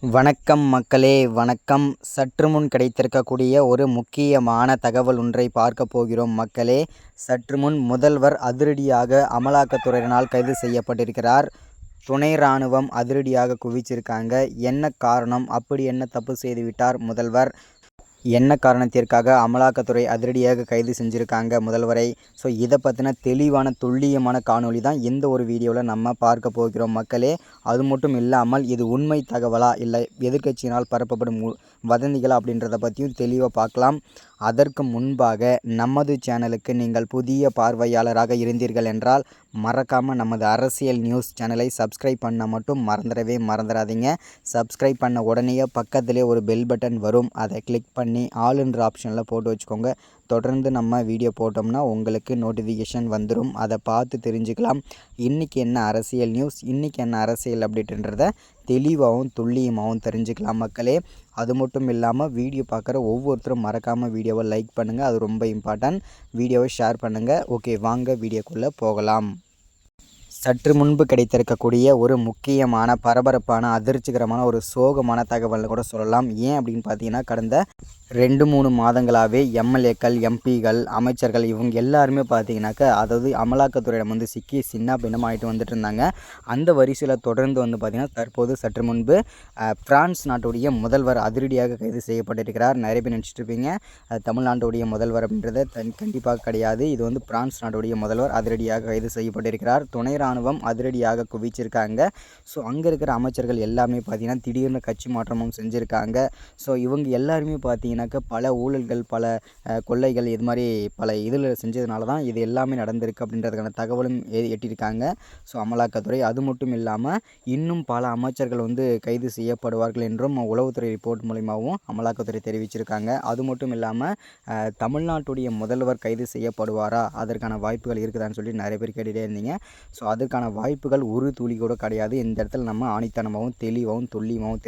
வணக்கம் மக்களே, வணக்கம். சற்று முன் கிடைத்திருக்கக்கூடிய ஒரு முக்கியமான தகவல் ஒன்றை பார்க்க போகிறோம் மக்களே. சற்று முன் முதல்வர் அதிரடியாக அமலாக்கத்துறையினால் கைது செய்யப்பட்டிருக்கிறார். துணை இராணுவம் அதிரடியாக குவிச்சிருக்காங்க. என்ன காரணம்? அப்படி என்ன தப்பு செய்துவிட்டார் முதல்வர்? என்ன காரணத்திற்காக அமலாக்கத்துறை அதிரடியாக கைது செஞ்சுருக்காங்க முதல்வரை? ஸோ இதை பற்றின தெளிவான துல்லியமான காணொளி தான் இந்த ஒரு வீடியோவில் நம்ம பார்க்க போகிறோம் மக்களே. அது மட்டும் இல்லாமல் இது உண்மை தகவலா இல்லை எதிர்க்கட்சியினால் பரப்பப்படும் வதந்திகளா அப்படின்றத பற்றியும் தெளிவாக பார்க்கலாம். அதற்கு முன்பாக நமது சேனலுக்கு நீங்கள் புதிய பார்வையாளராக இருந்தீர்கள் என்றால் மறக்காமல் நமது அரசியல் நியூஸ் சேனலை சப்ஸ்கிரைப் பண்ண மட்டும் மறந்துடாதீங்க. சப்ஸ்கிரைப் பண்ண உடனே பக்கத்திலே ஒரு பெல் பட்டன் வரும், அதை கிளிக் பண்ணி ஆல்ன்ற ஆப்ஷனில் போட்டு வச்சுக்கோங்க. தொடர்ந்து நம்ம வீடியோ போட்டோம்னா உங்களுக்கு நோட்டிஃபிகேஷன் வந்துடும், அதை பார்த்து தெரிஞ்சுக்கலாம். இன்றைக்கி என்ன அரசியல் நியூஸ், இன்றைக்கி என்ன அரசியல் அப்டேட்டுன்றதை தெளிவாகவும் துல்லியமாகவும் தெரிஞ்சுக்கலாம் மக்களே. அது மட்டும் இல்லாமல் வீடியோ பார்க்குற ஒவ்வொருத்தரும் மறக்காமல் வீடியோவை லைக் பண்ணுங்கள், அது ரொம்ப இம்பார்ட்டன்ட். வீடியோவை ஷேர் பண்ணுங்கள். ஓகே, வாங்க வீடியோக்குள்ளே போகலாம். சற்று முன்பு கிடைத்திருக்கக்கூடிய ஒரு முக்கியமான பரபரப்பான அதிர்ச்சிகரமான ஒரு சோகமான தகவல்னு கூட சொல்லலாம். ஏன் அப்படின்னு பார்த்தீங்கன்னா, கடந்த 2-3 மாதங்களாகவே எம்எல்ஏக்கள், எம்பிகள், அமைச்சர்கள் இவங்க எல்லாருமே பார்த்தீங்கன்னாக்கா, அதாவது அமலாக்கத்துறையிடம் வந்து சிக்கி சின்ன பின்னமாகிட்டு வந்துட்டு இருந்தாங்க. அந்த வரிசையில் தொடர்ந்து வந்து பார்த்திங்கன்னா, தற்போது சற்று முன்பு பிரான்ஸ் நாட்டுடைய முதல்வர் அதிரடியாக கைது செய்யப்பட்டிருக்கிறார். நிறைய பேர் நினச்சிட்டு இருப்பீங்க தமிழ்நாட்டுடைய முதல்வர் அப்படின்றத கண்டிப்பாக கிடையாது. இது வந்து பிரான்ஸ் நாட்டுடைய முதல்வர் அதிரடியாக கைது செய்யப்பட்டிருக்கிறார். துணை இராணுவம் அதிரடியாக குவிச்சிருக்காங்க. ஸோ அங்கே இருக்கிற அமைச்சர்கள் எல்லாமே பார்த்திங்கன்னா திடீர்னு கட்சி மாற்றமும் செஞ்சுருக்காங்க. ஸோ இவங்க எல்லாருமே பார்த்திங்கனாக்கா பல ஊழல்கள், பல கொள்ளைகள், இது மாதிரி பல இதில் செஞ்சதுனால தான் இது எல்லாமே நடந்திருக்கு அப்படின்றதுக்கான தகவலும் எட்டியிருக்காங்க. ஸோ அமலாக்கத்துறை அது மட்டும் இல்லாமல் இன்னும் பல அமைச்சர்கள் வந்து கைது செய்யப்படுவார்கள் என்றும் உளவுத்துறை ரிப்போர்ட் மூலிமாவும் அமலாக்கத்துறை தெரிவிச்சிருக்காங்க. அது மட்டும் இல்லாமல் தமிழ்நாட்டுடைய முதல்வர் கைது செய்யப்படுவாரா, அதற்கான வாய்ப்புகள் இருக்குதான்னு சொல்லி நிறைய பேர் கேட்டுகிட்டே இருந்தீங்க. ஸோ அதுக்கான வாய்ப்புகள் ஒரு துளி கூட கிடையாது. இந்த இடத்துல நம்ம ஆணித்தனமாகவும் தெளிவாகவும் துல்லியமாகவும்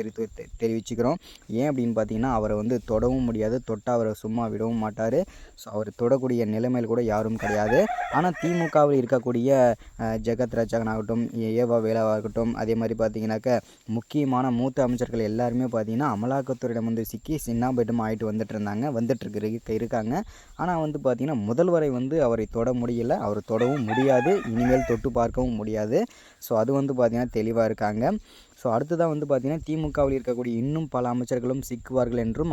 தெரிவிச்சுக்கிறோம். ஏன் அப்படின்னு பார்த்தீங்கன்னா, அவரை வந்து தொடவும் முடியாது, தொட்டால் அவரை சும்மா விடவும் மாட்டார். ஸோ அவர் தொடக்கூடிய நிலைமையில் கூட யாரும் கிடையாது. ஆனால் திமுகவில் இருக்கக்கூடிய ஜெகத் ரட்சகன் ஆகட்டும், ஏவா வேலாவாகட்டும், அதே மாதிரி பார்த்தீங்கன்னாக்கா முக்கியமான மூத்த அமைச்சர்கள் எல்லாருமே பார்த்தீங்கன்னா அமலாக்கத்துறையிடம் வந்து சிக்கி சின்னாபேட்டம் ஆகிட்டு இருக்காங்க. ஆனால் வந்து பார்த்திங்கன்னா முதல்வரை வந்து அவரை தொட முடியலை, அவர் தொடவும் முடியாது, இனிமேல் தொட்டு பார்க்கவும் முடியாது. ஸோ அது வந்து பார்த்திங்கன்னா தெளிவாக இருக்காங்க. ஸோ அடுத்ததாக வந்து பார்த்திங்கன்னா திமுகவில் இருக்கக்கூடிய இன்னும் பல அமைச்சர்களும் சிக்குவார்கள் என்றும்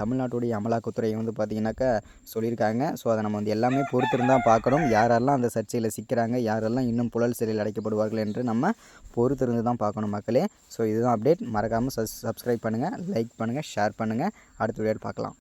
தமிழ்நாட்டுடைய அமலாக்கத்துறை வந்து பார்த்திங்கனாக்கா சொல்லியிருக்காங்க. ஸோ அதை நம்ம வந்து எல்லாமே பொறுத்திருந்தான் பார்க்கணும். யாரெல்லாம் அந்த சர்ச்சையில் சிக்கிறாங்க, யாரெல்லாம் இன்னும் புழல் சிறையில் அடைக்கப்படுவார்கள் என்று நம்ம பொறுத்திருந்து தான் பார்க்கணும் மக்களே. ஸோ இதுதான் அப்டேட். மறக்காமல் சப்ஸ்கிரைப் பண்ணுங்கள், லைக் பண்ணுங்கள், ஷேர் பண்ணுங்கள். அடுத்த வீடியோவில் பார்க்கலாம்.